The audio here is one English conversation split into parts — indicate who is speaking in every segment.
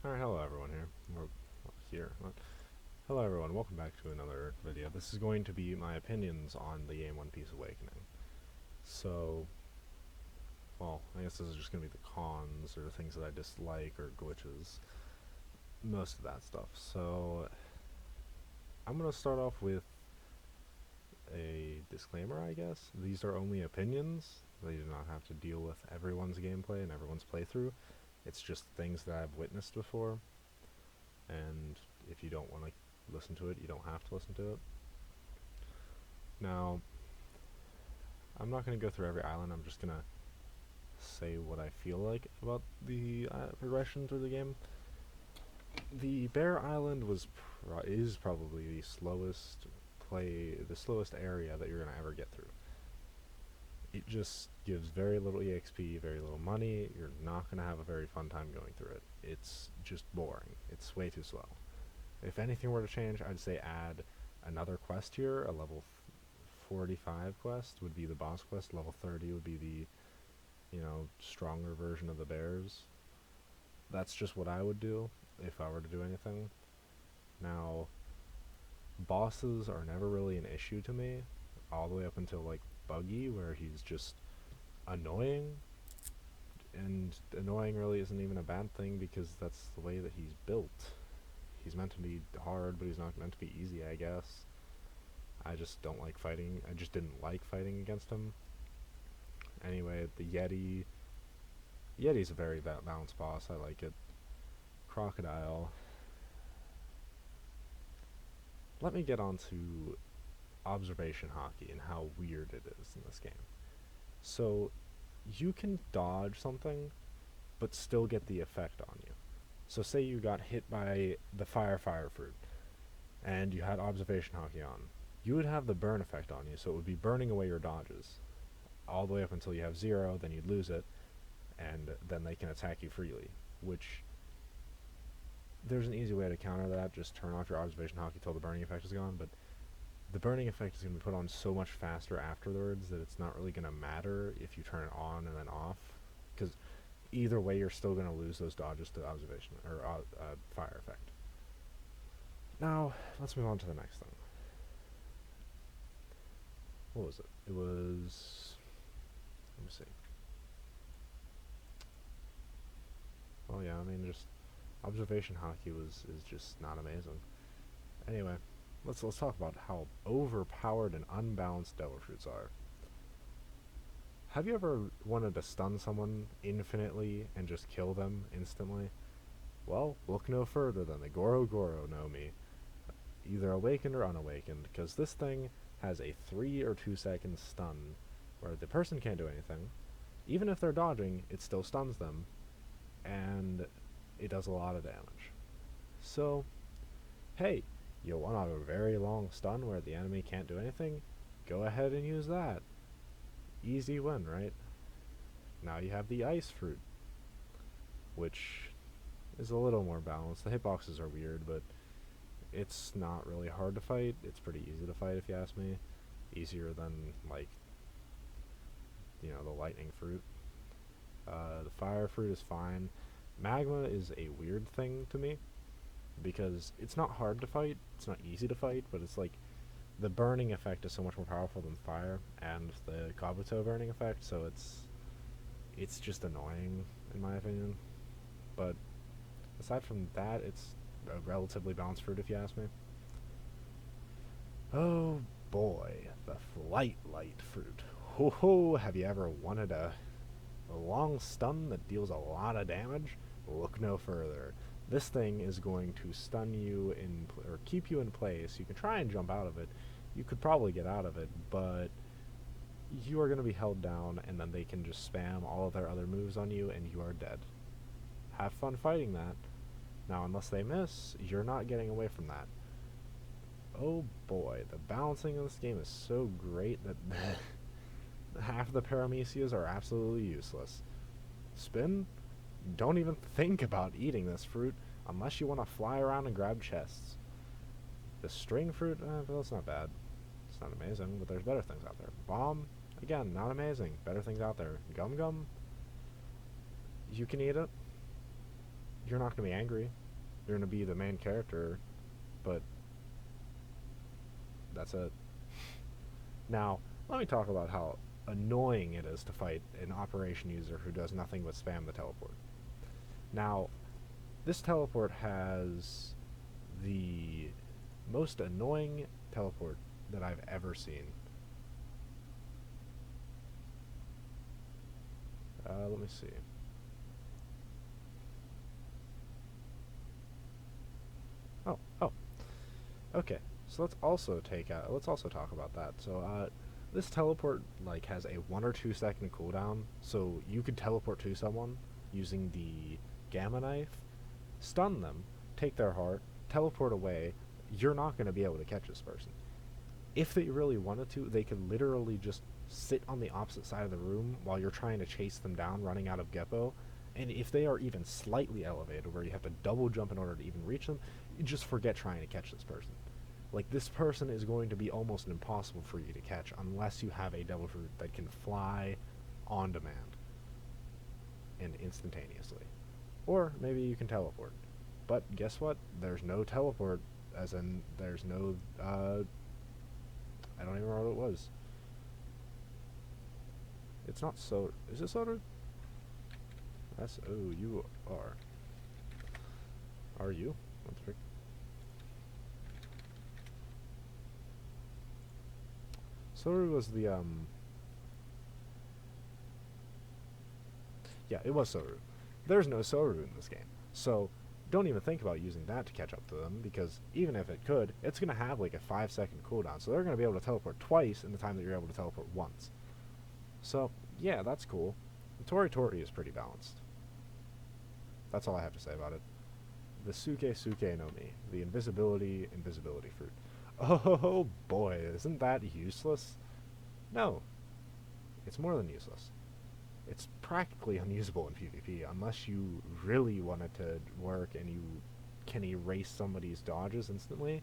Speaker 1: Alright, hello everyone here. What? Hello everyone, welcome back to another video. This is going to be my opinions on the game One Piece Awakening. So, well, I guess this is just going to be the cons, or the things that I dislike, or glitches. Most of that stuff. So, I'm going to start off with a disclaimer, I guess. These are only opinions. They do not have to deal with everyone's gameplay and everyone's playthrough. It's just things that I've witnessed before. And if you don't want to listen to it, you don't have to listen to it. Now, I'm not going to go through every island. I'm just going to say what I feel like about the progression through the game. The Bear Island is probably the slowest area that you're going to ever get through. It just gives very little EXP, very little money. You're not going to have a very fun time going through it. It's just boring. It's way too slow. If anything were to change, I'd say add another quest here. A level 45 quest would be the boss quest. Level 30 would be the, stronger version of the bears. That's just what I would do if I were to do anything. Now, bosses are never really an issue to me, all the way up until, Buggy, where he's just annoying. And annoying really isn't even a bad thing, because that's the way that he's built. He's meant to be hard, but he's not meant to be easy, I guess. I just don't like fighting. I just didn't like fighting against him. Anyway, the Yeti. Yeti's a very balanced boss. I like it. Crocodile. Let me get on to observation hockey and how weird it is in this game. So, you can dodge something, but still get the effect on you. So say you got hit by the fire fruit, and you had observation hockey on. You would have the burn effect on you, so it would be burning away your dodges. All the way up until you have 0, then you'd lose it, and then they can attack you freely. Which, there's an easy way to counter that, just turn off your observation hockey till the burning effect is gone, but the burning effect is going to be put on so much faster afterwards that it's not really going to matter if you turn it on and then off, because either way you're still going to lose those dodges to observation, or fire effect. Now, let's move on to the next thing. What was it? It was... let me see. Oh yeah, I mean, just observation hockey is just not amazing. Anyway, let's talk about how overpowered and unbalanced devil fruits are. Have you ever wanted to stun someone infinitely and just kill them instantly? Well, look no further than the Goro Goro no Mi, either awakened or unawakened, because this thing has a 3 or 2 second stun where the person can't do anything. Even if they're dodging, it still stuns them, and it does a lot of damage. So, hey, you want a very long stun where the enemy can't do anything? Go ahead and use that. Easy win, right? Now you have the ice fruit, which is a little more balanced. The hitboxes are weird, but it's not really hard to fight. It's pretty easy to fight, if you ask me. Easier than, the lightning fruit. The fire fruit is fine. Magma is a weird thing to me, because it's not hard to fight, it's not easy to fight, but it's the burning effect is so much more powerful than fire, and the Kabuto burning effect, so it's just annoying, in my opinion. But aside from that, it's a relatively balanced fruit, if you ask me. Oh boy, the Flight Light fruit. Ho ho, have you ever wanted a long stun that deals a lot of damage? Look no further. This thing is going to stun you or keep you in place. You can try and jump out of it. You could probably get out of it, but you are going to be held down, and then they can just spam all of their other moves on you, and you are dead. Have fun fighting that. Now, unless they miss, you're not getting away from that. Oh boy, the balancing in this game is so great that half of the Paramecias are absolutely useless. Spin? Don't even think about eating this fruit unless you want to fly around and grab chests. The string fruit, well, it's not bad. It's not amazing, but there's better things out there. Bomb, again, not amazing. Better things out there. Gum Gum, you can eat it. you're not going to be angry. You're going to be the main character, but that's it. Now, let me talk about how annoying it is to fight an operation user who does nothing but spam the teleport. Now, this teleport has the most annoying teleport that I've ever seen. Let me see. Oh, okay. So let's also talk about that. So, this teleport like has a 1 or 2 second cooldown, so you could teleport to someone using the gamma knife, stun them, take their heart, teleport away. You're not going to be able to catch this person. If they really wanted to, they could literally just sit on the opposite side of the room while you're trying to chase them down, running out of Geppo. And if they are even slightly elevated, where you have to double jump in order to even reach them, you just forget trying to catch this person. Like, this person is going to be almost impossible for you to catch unless you have a devil fruit that can fly on demand and instantaneously. Or maybe you can teleport. But guess what? There's no teleport, as in, there's no, I don't even remember what it was. It's not so. Is it Soda? S-O-U-R. Are you? Let's pick. Soru was the, yeah, it was Soru. There's no Soru in this game. So, don't even think about using that to catch up to them, because even if it could, it's going to have like a 5 second cooldown, so they're going to be able to teleport twice in the time that you're able to teleport once. So, yeah, that's cool. Tori Tori is pretty balanced. That's all I have to say about it. The Suke no Mi, the invisibility fruit. Oh boy, isn't that useless? No, it's more than useless. It's practically unusable in PvP unless you really want it to work and you can erase somebody's dodges instantly.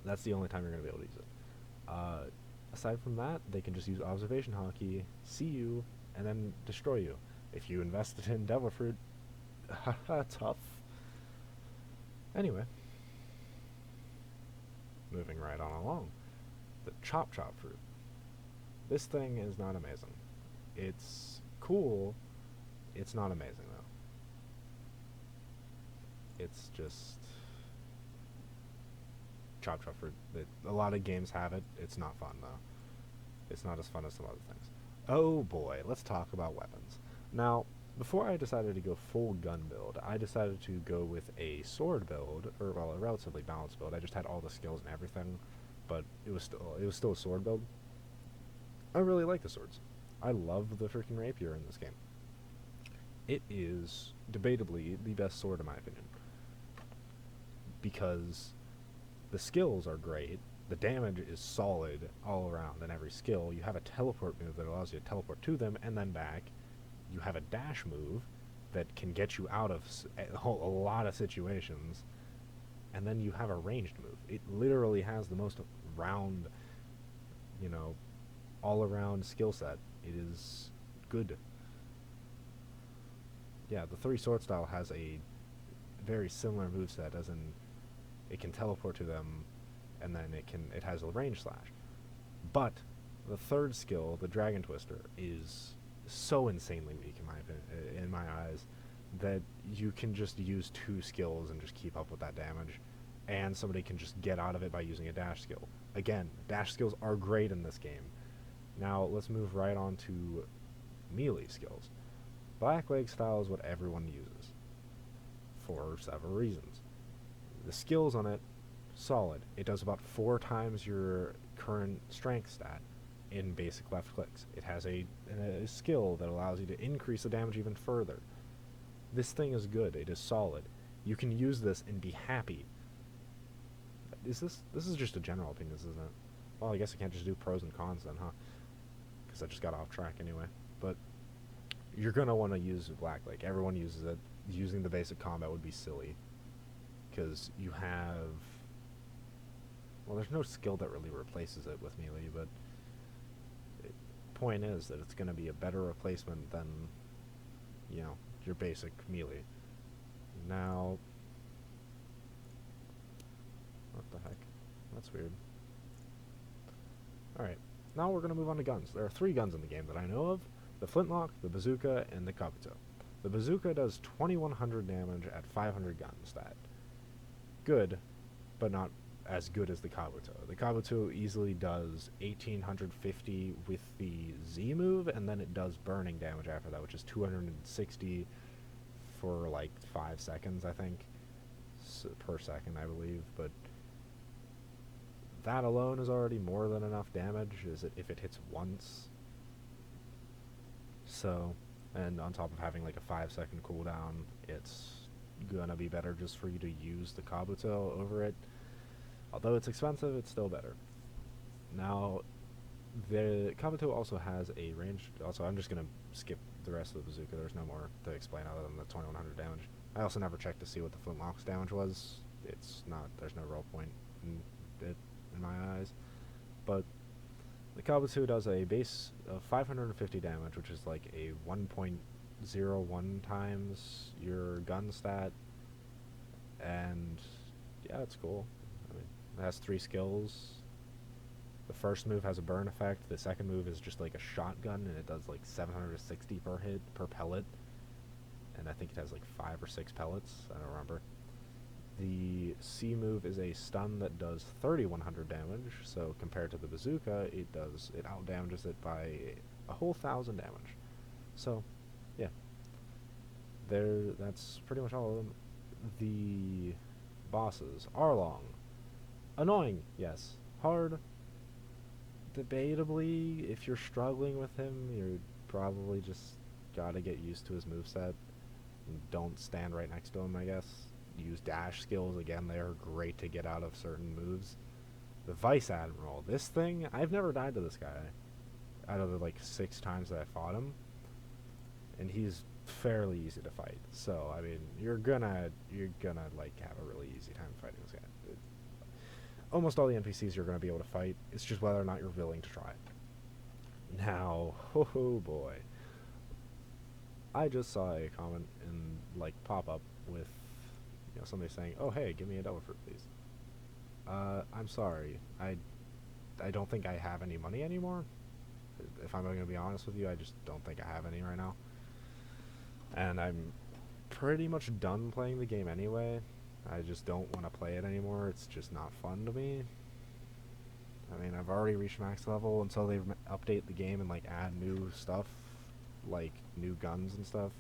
Speaker 1: That's the only time you're going to be able to use it. Aside from that, they can just use Observation Hockey, see you, and then destroy you. If you invested in Devil Fruit, tough. Anyway, moving right on along. The Chop Fruit. This thing is not amazing. It's cool. It's not amazing, though. It's just Chop Fruit. A lot of games have it. It's not fun, though. It's not as fun as some other things. Oh boy, let's talk about weapons. Now, before I decided to go full gun build, I decided to go with a sword build, or well, a relatively balanced build. I just had all the skills and everything, but it was still a sword build. I really like the swords. I love the freaking rapier in this game. It is debatably the best sword in my opinion, because the skills are great, the damage is solid all around in every skill. You have a teleport move that allows you to teleport to them and then back. You have a dash move that can get you out of a lot of situations, and then you have a ranged move. It literally has the most round, all-around skill set. It is good. Yeah, the 3 sword style has a very similar moveset, as in it can teleport to them, and then it has a range slash. But the 3rd skill, the Dragon Twister, is so insanely weak in my eyes, that you can just use 2 skills and just keep up with that damage, and somebody can just get out of it by using a dash skill. Again, dash skills are great in this game. Now let's move right on to melee skills. Blackleg style is what everyone uses, for several reasons. The skills on it, solid. It does about 4 times your current strength stat in basic left clicks. It has a skill that allows you to increase the damage even further. This thing is good. It is solid. You can use this and be happy. This is just a general opinion, isn't it? Well, I guess I can't just do pros and cons then, huh? Because I just got off track anyway. But you're going to want to use Blackleg. Everyone uses it. Using the basic combat would be silly, because you have... Well, there's no skill that really replaces it with melee, but point is that it's going to be a better replacement than, your basic melee. Now, what the heck? That's weird. Alright, now we're going to move on to guns. There are 3 guns in the game that I know of: the flintlock, the bazooka, and the kabuto. The bazooka does 2100 damage at 500 gun stat. Good, but not as good as the kabuto. The kabuto easily does 1850 with the Z move, and then it does burning damage after that, which is 260 for like 5 seconds, I think, per second, I believe. But that alone is already more than enough damage, if it hits once. So, and on top of having like a 5-second cooldown, it's gonna be better just for you to use the kabuto over it. Although it's expensive, it's still better. Now, the kabuto also has a range. Also, I'm just gonna skip the rest of the bazooka. There's no more to explain other than the 2100 damage. I also never checked to see what the flintlock's damage was. It's not. There's no real point in it, in my eyes. But the kabuto does a base of 550 damage, which is like a 1.01 times your gun stat. And yeah, it's cool. I mean, it has 3 skills. The first move has a burn effect. The second move is just like a shotgun, and it does like 760 per hit, per pellet. And I think it has like 5 or 6 pellets. I don't remember. The C move is a stun that does 3100 damage. So compared to the bazooka, it out damages it by a whole 1000 damage. So, yeah. That's pretty much all of them. The bosses are long. Annoying, yes. Hard. Debatably, if you're struggling with him, you're probably just gotta get used to his moveset. Don't stand right next to him, I guess. Use dash skills. Again, they are great to get out of certain moves. The Vice Admiral. This thing, I've never died to this guy. Out of the like 6 times that I fought him. And he's fairly easy to fight. So, I mean, you're gonna like have a really easy time fighting this guy. Almost all the NPCs you're gonna be able to fight. It's just whether or not you're willing to try it. Now, oh boy. I just saw a comment and like pop up with somebody saying, "Oh hey, give me a devil fruit, please." I'm sorry. I don't think I have any money anymore. If I'm going to be honest with you, I just don't think I have any right now. And I'm pretty much done playing the game anyway. I just don't want to play it anymore. It's just not fun to me. I mean, I've already reached max level until they update the game and like add new stuff, like new guns and stuff.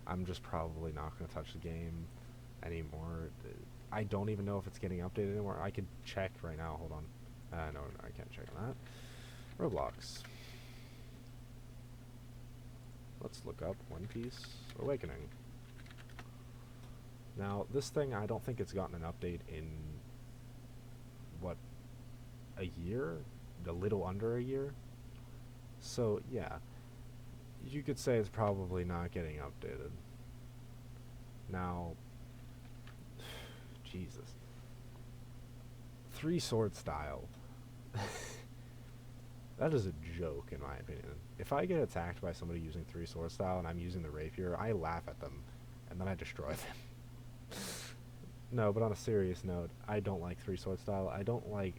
Speaker 1: I'm just probably not going to touch the game anymore. I don't even know if it's getting updated anymore. I could check right now. Hold on. No, I can't check on that. Roblox. Let's look up One Piece Awakening. Now, this thing, I don't think it's gotten an update in, what, a year? A little under a year? So, yeah. You could say it's probably not getting updated. Now, Jesus. 3 sword style. That is a joke, in my opinion. If I get attacked by somebody using 3 sword style and I'm using the rapier, I laugh at them, and then I destroy them. No, but on a serious note, I don't like 3 sword style. I don't like,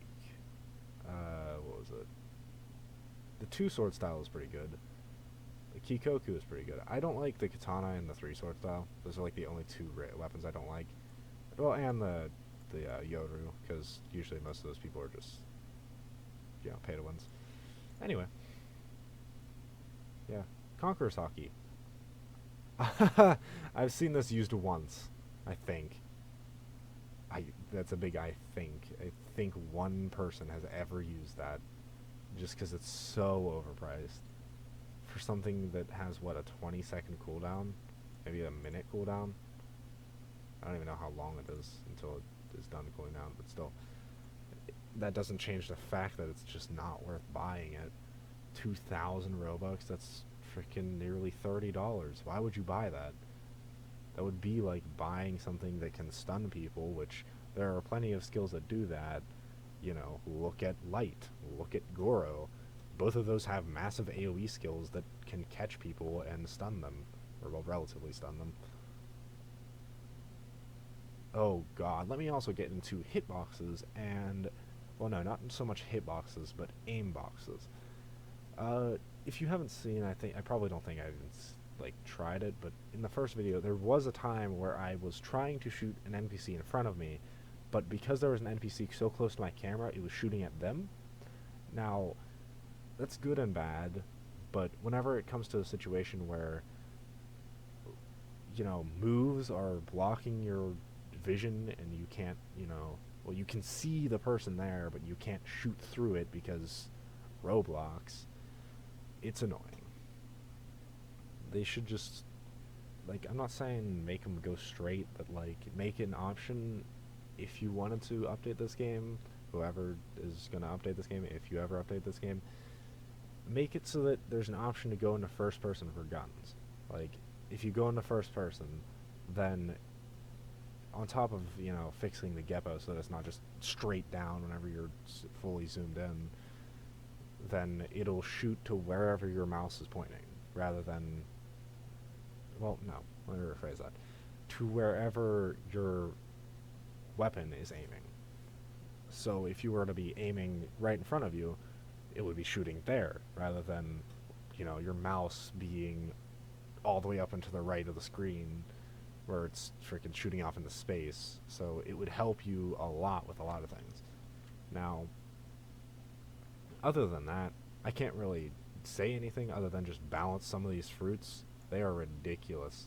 Speaker 1: what was it? The 2 sword style is pretty good. The Kikoku is pretty good. I don't like the katana and the 3 sword style. Those are like the only 2 weapons I don't like. Well, and the Yoru, because usually most of those people are just, pay to wins. Anyway. Yeah. Conqueror's Haki. I've seen this used once, I think. That's a big I think. I think one person has ever used that, just because it's so overpriced. For something that has, what, a 20-second cooldown? Maybe a minute cooldown? I don't even know how long it is until it is done cooling down, but still. That doesn't change the fact that it's just not worth buying it. 2,000 Robux, that's freaking nearly $30. Why would you buy that? That would be like buying something that can stun people, which there are plenty of skills that do that. Look at Light, look at Goro. Both of those have massive AoE skills that can catch people and stun them, or well, relatively stun them. Oh god, let me also get into hitboxes and, well, no, not so much hitboxes, but aim boxes. If you haven't seen, I probably don't think I even like tried it, but in the first video there was a time where I was trying to shoot an NPC in front of me, but because there was an NPC so close to my camera, it was shooting at them. Now, that's good and bad, but whenever it comes to a situation where, moves are blocking your vision and you can't, well, you can see the person there, but you can't shoot through it because Roblox, it's annoying. They should just, like, I'm not saying make them go straight, but, like, make an option if you wanted to update this game, whoever is going to update this game, if you ever update this game, make it so that there's an option to go into first person for guns. Like, if you go into first person, then on top of, fixing the Geppo so that it's not just straight down whenever you're fully zoomed in, then it'll shoot to wherever your mouse is pointing, rather than, well, no, let me rephrase that, to wherever your weapon is aiming. So if you were to be aiming right in front of you, it would be shooting there, rather than, your mouse being all the way up and to the right of the screen, where it's freaking shooting off into space. So it would help you a lot with a lot of things. Now, other than that, I can't really say anything other than just balance some of these fruits. They are ridiculous.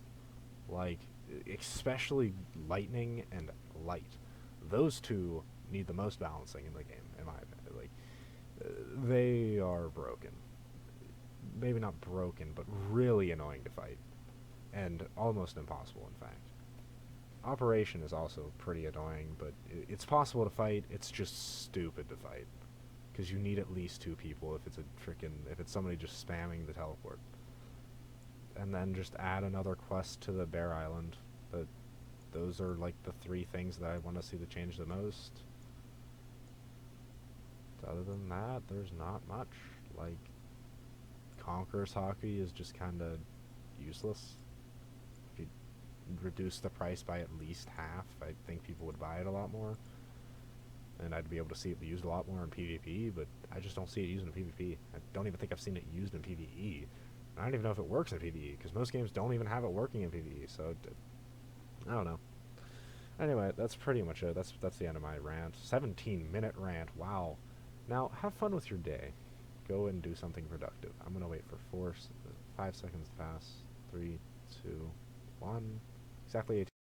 Speaker 1: Like, especially lightning and light. Those two need the most balancing in the game, in my opinion. Like, they are broken. Maybe not broken, but really annoying to fight. And almost impossible, in fact. Operation is also pretty annoying, but it's possible to fight. It's just stupid to fight, because you need at least 2 people if it's somebody just spamming the teleport. And then just add another quest to the Bear Island. But those are like the 3 things that I want to see to change the most. Other than that, there's not much. Like, Conqueror's Hockey is just kind of useless. If you reduce the price by at least half, I think people would buy it a lot more. And I'd be able to see it used a lot more in PvP, but I just don't see it used in PvP. I don't even think I've seen it used in PvE. I don't even know if it works in PvE, because most games don't even have it working in PvE, so I don't know. Anyway, that's pretty much it. That's the end of my rant. 17-minute rant, wow. Now, have fun with your day. Go and do something productive. I'm going to wait for 5 seconds to pass. 3, 2, 1. Exactly 18.